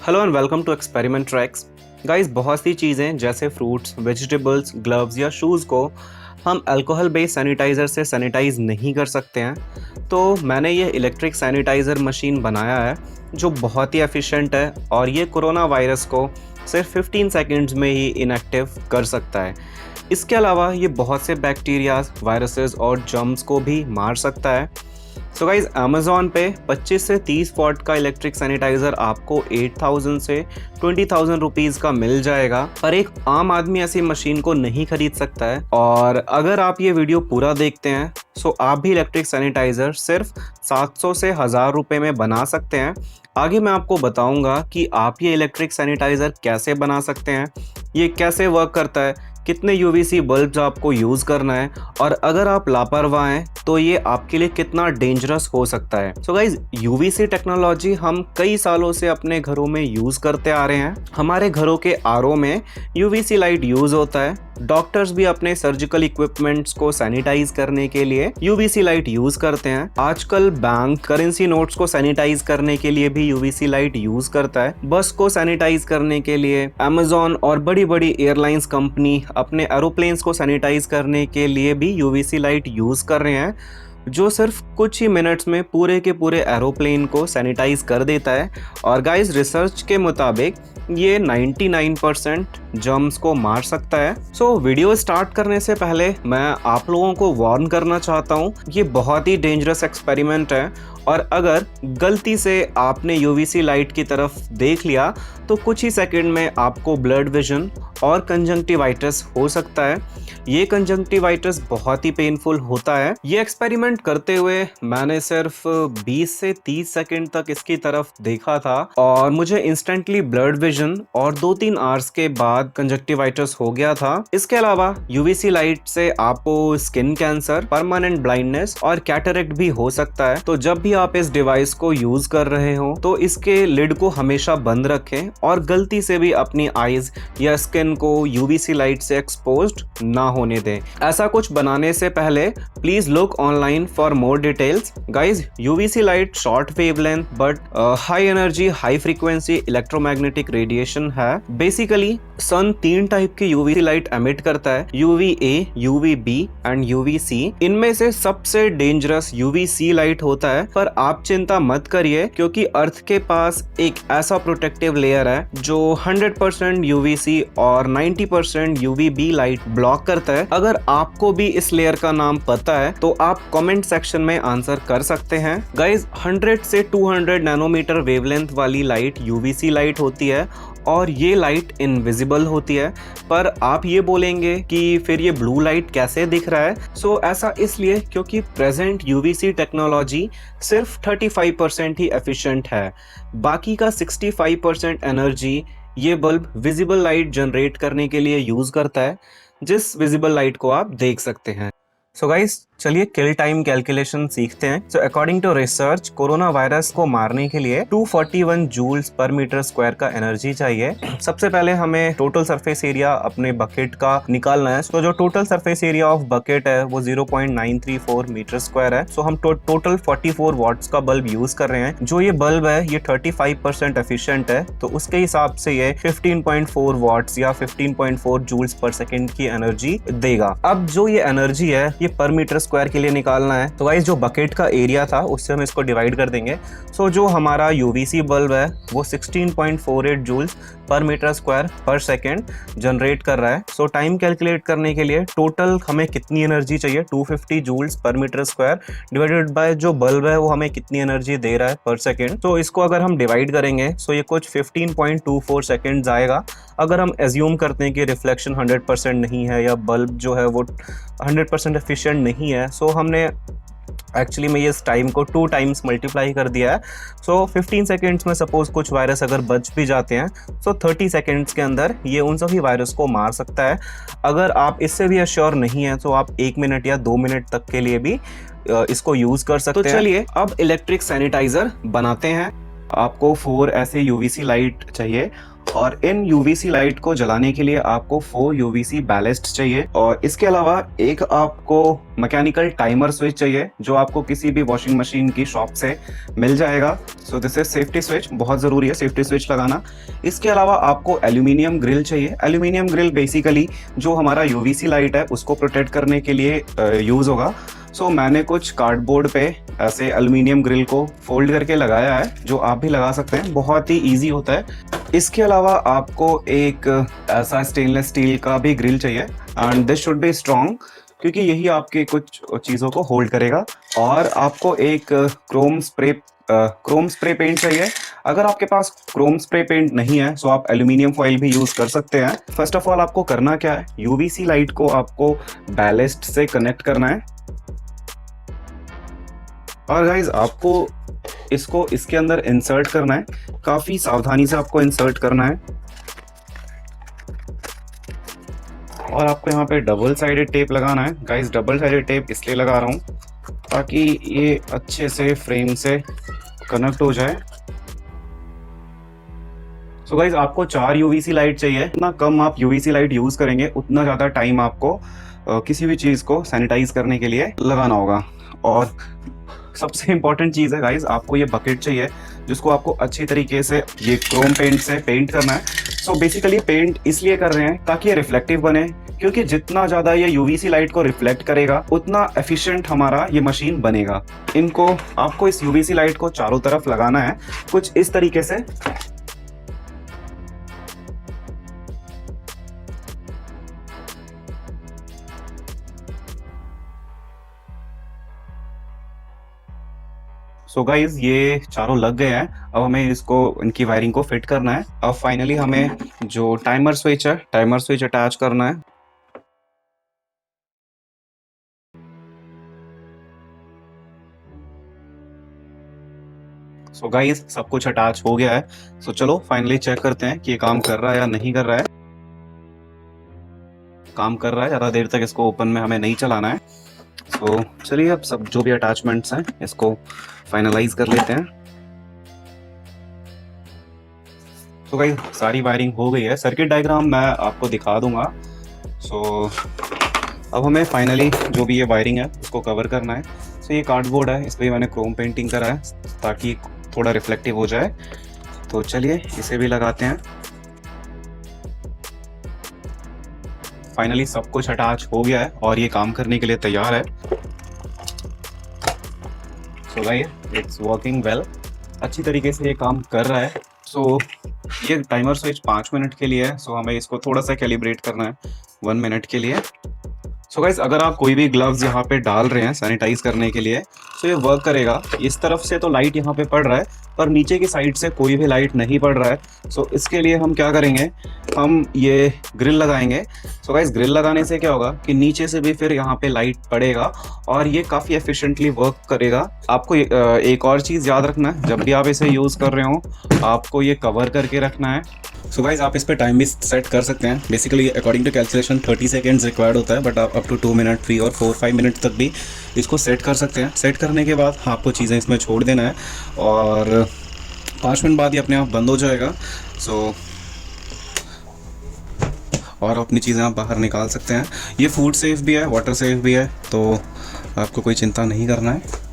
Hello and welcome to experiment tracks. Guys, बहुत सी चीज़ें जैसे फ्रूट्स, वेजिटेबल्स, ग्लव्स या शूज़ को हम अल्कोहल बेस्ड सैनिटाइज़र से सैनिटाइज़ नहीं कर सकते हैं। तो मैंने ये इलेक्ट्रिक सैनिटाइज़र मशीन बनाया है जो बहुत ही एफिशिएंट है और ये कोरोना वायरस को सिर्फ 15 सेकंड्स में ही इनएक्टिव कर सकता है। इसके अलावा ये बहुत से बैक्टीरियाज, वायरसेस और जर्म्स को भी मार सकता है। सो गाइज, अमेजोन पे 25 से 30 वॉट का इलेक्ट्रिक सैनिटाइजर आपको 8,000 से 20,000 रुपीज़ का मिल जाएगा, पर एक आम आदमी ऐसी मशीन को नहीं खरीद सकता है। और अगर आप ये वीडियो पूरा देखते हैं सो आप भी इलेक्ट्रिक सैनिटाइजर सिर्फ 700 से 1000 रुपये में बना सकते हैं। आगे मैं आपको बताऊंगा कि आप ये इलेक्ट्रिक सैनिटाइजर कैसे बना सकते हैं, ये कैसे वर्क करता है, कितने यूवीसी बल्ब्स आपको यूज़ करना है और अगर आप लापरवाह हैं तो ये आपके लिए कितना डेंजरस हो सकता है। सो गाइज, यूवीसी टेक्नोलॉजी हम कई सालों से अपने घरों में यूज़ करते आ रहे हैं। हमारे घरों के आरओ में यूवीसी लाइट यूज़ होता है। डॉक्टर्स भी अपने सर्जिकल इक्विपमेंट्स को सैनिटाइज करने के लिए यूवीसी लाइट यूज करते हैं। आजकल बैंक करेंसी नोट्स को सैनिटाइज करने के लिए भी यूवीसी लाइट यूज करता है। बस को सैनिटाइज करने के लिए अमेजोन और बड़ी बड़ी एयरलाइंस कंपनी अपने एरोप्लेन्स को सैनिटाइज करने के लिए भी यूवीसी लाइट यूज कर रहे हैं, जो सिर्फ कुछ ही मिनट्स में पूरे के पूरे एरोप्लेन को सैनिटाइज कर देता है। और गाइस, रिसर्च के मुताबिक ये 99% जर्म्स को मार सकता है। सो वीडियो स्टार्ट करने से पहले मैं आप लोगों को वार्न करना चाहता हूँ, ये बहुत ही डेंजरस एक्सपेरिमेंट है और अगर गलती से आपने यूवीसी लाइट की तरफ देख लिया तो कुछ ही सेकंड में आपको ब्लड विजन और कंजंक्टिवाइटिस हो सकता है। ये कंजंक्टिवाइटिस बहुत ही पेनफुल होता है। ये एक्सपेरिमेंट करते हुए मैंने सिर्फ 20 से 30 सेकंड तक इसकी तरफ देखा था और मुझे इंस्टेंटली ब्लड विजन और 2-3 आवर्स के बाद कंजंक्टिवाइटिस हो गया था। इसके अलावा यूवीसी लाइट से आपको स्किन कैंसर, परमानेंट ब्लाइंडनेस और कैटरेक्ट भी हो सकता है। तो जब भी आप इस डिवाइस को यूज कर रहे हो तो इसके लिड को हमेशा बंद रखें और गलती से भी अपनी आईज या स्किन को यूवीसी लाइट से एक्सपोज्ड ना होने दें। ऐसा कुछ बनाने से पहले please look online for more details. Guys, UVC light short wavelength but high energy high frequency electromagnetic radiation है। बेसिकली सन 3 टाइप की यूवीसी लाइट एमिट करता है, यूवीए, यूवीबी एंड यूवीसी। इनमें से सबसे डेंजरस यूवीसी लाइट होता है, पर आप चिंता मत करिए क्योंकि अर्थ के पास एक ऐसा प्रोटेक्टिव लेयर है जो 100% यूवीसी और 90% यूवीबी लाइट ब्लॉक करता है। अगर आपको भी इस लेयर का नाम पता है तो आप कमेंट सेक्शन में आंसर कर सकते हैं। गाइज, 100 से 200 नैनोमीटर वेवलेंथ वाली लाइट यूवीसी लाइट होती है और ये लाइट इनविजिबल होती है। पर आप ये बोलेंगे कि फिर ये ब्लू लाइट कैसे दिख रहा है? सो ऐसा इसलिए क्योंकि प्रेजेंट यूवीसी टेक्नोलॉजी सिर्फ 35% ही एफिशिएंट है। बाकी का 65% एनर्जी ये बल्ब विजिबल लाइट जनरेट करने के लिए यूज करता है, जिस विजिबल लाइट को आप देख सकते हैं। सो गाइस, चलिए किल टाइम कैलकुलेशन सीखते हैं। So according to research, coronavirus को मारने के लिए 241 जूल्स पर मीटर स्क्वायर का एनर्जी चाहिए। सबसे पहले हमें टोटल सरफेस एरिया अपने बकेट का निकालना है। तो जो total surface area of bucket है वो 0.934 मीटर स्क्वायर है। सो हम टोटल 44 वॉट्स का बल्ब यूज कर रहे हैं। जो ये बल्ब है ये 35% एफिशिएंट है, तो उसके हिसाब से ये 15.4 वॉट्स या 15.4 जूल्स पर सेकेंड की एनर्जी देगा। अब जो ये एनर्जी है ये पर मीटर स्क्वायर के लिए निकालना है। तो गाइस, जो बकेट का एरिया था उससे हम इसको डिवाइड कर देंगे। सो जो हमारा यूवीसी बल्ब है वो 16.48 जूल्स पर मीटर स्क्वायर पर सेकेंड जनरेट कर रहा है। सो टाइम कैलकुलेट करने के लिए टोटल हमें कितनी एनर्जी चाहिए, 250 जूल्स पर मीटर स्क्वायर डिवाइडेड बाय जो बल्ब है वो हमें कितनी एनर्जी दे रहा है पर सेकेंड। तो इसको अगर हम डिवाइड करेंगे सो ये कुछ 15.24 सेकेंड आएगा। अगर हम एज्यूम करते हैं कि रिफ्लेक्शन 100% नहीं है या बल्ब जो है वो 100% एफिशिएंट नहीं है, सो हमने एक्चुअली में ये टाइम को 2 टाइम्स मल्टीप्लाई कर दिया है। सो 15 सेकेंड्स में सपोज कुछ वायरस अगर बच भी जाते हैं सो 30 सेकेंड्स के अंदर ये उन सभी वायरस को मार सकता है। अगर आप इससे भी अश्योर नहीं है तो आप 1 मिनट या 2 मिनट तक के लिए भी इसको यूज कर सकते हैं। तो चलिए अब इलेक्ट्रिक सैनिटाइजर बनाते हैं। आपको 4 ऐसे यूवीसी लाइट चाहिए और इन यूवीसी लाइट को जलाने के लिए आपको 4 यूवीसी बैलेस्ट चाहिए और इसके अलावा एक आपको मैकेनिकल टाइमर स्विच चाहिए जो आपको किसी भी वॉशिंग मशीन की शॉप से मिल जाएगा। So this is safety switch, बहुत ज़रूरी है सेफ्टी स्विच लगाना। इसके अलावा आपको एल्यूमिनियम ग्रिल चाहिए। एल्यूमिनियम ग्रिल बेसिकली जो हमारा यूवीसी लाइट है उसको प्रोटेक्ट करने के लिए यूज़ होगा। सो मैंने कुछ कार्डबोर्ड पे ऐसे एल्यूमिनियम ग्रिल को फोल्ड करके लगाया है, जो आप भी लगा सकते हैं, बहुत ही ईजी होता है। इसके अलावा आपको एक ऐसा स्टेनलेस स्टील का भी ग्रिल चाहिए and this should be strong क्योंकि यही आपके कुछ चीज़ों को होल्ड करेगा। और आपको एक क्रोम स्प्रे पेंट चाहिए। अगर आपके पास क्रोम स्प्रे पेंट नहीं है तो आप एल्यूमिनियम फॉइल भी यूज़ कर सकते हैं। फर्स्ट ऑफ ऑल आपको करना क्या है, यूवीसी लाइट को आपको बैलेस्ट से कनेक्ट करना है और गाइज आपको इसको इसके अंदर इंसर्ट करना है। काफ़ी सावधानी से आपको इंसर्ट करना है और आपको यहाँ पे डबल साइडेड टेप लगाना है। गाइज डबल साइडेड टेप इसलिए लगा रहा हूँ ताकि ये अच्छे से फ्रेम से कनेक्ट हो जाए। सो गाइज आपको 4 यूवीसी लाइट चाहिए। इतना कम आप यूवीसी लाइट यूज़ करेंगे उतना ज़्यादा टाइम आपको किसी भी चीज़ को सैनिटाइज करने के लिए लगाना होगा। और सबसे इंपॉर्टेंट चीज़ है गाइज, आपको ये बकेट चाहिए जिसको आपको अच्छी तरीके से ये क्रोम पेंट से पेंट करना है। सो बेसिकली पेंट इसलिए कर रहे हैं ताकि ये रिफ्लेक्टिव बने, क्योंकि जितना ज़्यादा ये यूवीसी लाइट को रिफ्लेक्ट करेगा उतना एफिशिएंट हमारा ये मशीन बनेगा। इनको आपको इस यूवीसी लाइट को चारों तरफ लगाना है कुछ इस तरीके से। सो गाइज ये चारों लग गए हैं। अब हमें इसको इनकी वायरिंग को फिट करना है। अब फाइनली हमें जो टाइमर स्विच है, टाइमर स्विच अटैच करना है। सो गाइज सब कुछ अटैच हो गया है। सो चलो फाइनली चेक करते हैं कि ये काम कर रहा है या नहीं कर रहा है। काम कर रहा है, ज़्यादा देर तक इसको ओपन में हमें नहीं चलाना है। सो चलिए अब सब जो भी अटैचमेंट्स हैं इसको फाइनलाइज कर लेते हैं। तो गाइस सारी वायरिंग हो गई है। सर्किट डायग्राम मैं आपको दिखा दूंगा। सो अब हमें फाइनली जो भी ये वायरिंग है उसको कवर करना है। सो ये कार्डबोर्ड है, इस पर मैंने क्रोम पेंटिंग करा है ताकि थोड़ा रिफ्लेक्टिव हो जाए। तो चलिए इसे भी लगाते हैं। फाइनली सब कुछ अटैच हो गया है और ये काम करने के लिए तैयार है। So guys it's working well, अच्छी तरीके से ये काम कर रहा है। सो ये टाइमर स्विच 5 मिनट के लिए है। सो हमें इसको थोड़ा सा कैलिब्रेट करना है 1 मिनट के लिए। सो गाइस अगर आप कोई भी ग्लव्स यहाँ पे डाल रहे हैं सैनिटाइज करने के लिए तो ये वर्क करेगा। इस तरफ से तो लाइट यहाँ पे पड़ रहा है पर नीचे की साइड से कोई भी लाइट नहीं पड़ रहा है। सो इसके लिए हम क्या करेंगे, हम ये ग्रिल लगाएंगे। सो गाइस ग्रिल लगाने से क्या होगा कि नीचे से भी फिर यहाँ पे लाइट पड़ेगा और ये काफ़ी एफिशिएंटली वर्क करेगा। आपको एक और चीज़ याद रखना है, जब भी आप इसे यूज़ कर रहे हो आपको ये कवर करके रखना है। सो गाइस आप इस पर टाइम भी सेट कर सकते हैं। Basically according to calculation 30 seconds required होता है, बट आप अप टू 2 मिनट 3 और 4-5 मिनट तक भी इसको सेट कर सकते हैं। सेट करने के बाद आपको चीज़ें इसमें छोड़ देना है और 5 मिनट बाद ये अपने आप बंद हो जाएगा। सो और अपनी चीज़ें आप बाहर निकाल सकते हैं। ये फूड सेफ भी है, वाटर सेफ भी है, तो आपको कोई चिंता नहीं करना है।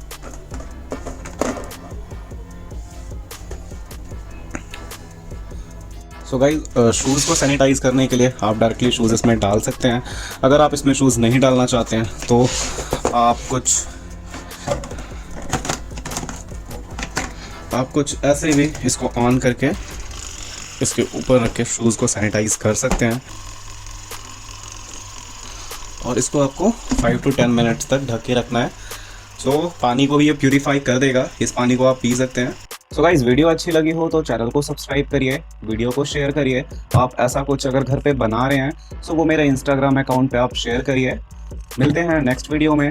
सो गाइस शूज़ को सैनिटाइज करने के लिए आप डायरेक्टली शूज़ इसमें डाल सकते हैं। अगर आप इसमें शूज़ नहीं डालना चाहते हैं तो आप कुछ ऐसे भी इसको ऑन करके इसके ऊपर रख के शूज़ को सैनिटाइज कर सकते हैं और इसको आपको 5 to 10 मिनट्स तक ढक के रखना है। सो पानी को भी ये प्यूरीफाई कर देगा, इस पानी को आप पी सकते हैं। सो गाइस वीडियो अच्छी लगी हो तो चैनल को सब्सक्राइब करिए, वीडियो को शेयर करिए। आप ऐसा कुछ अगर घर पे बना रहे हैं सो वो मेरे इंस्टाग्राम अकाउंट पे आप शेयर करिए। मिलते हैं नेक्स्ट वीडियो में।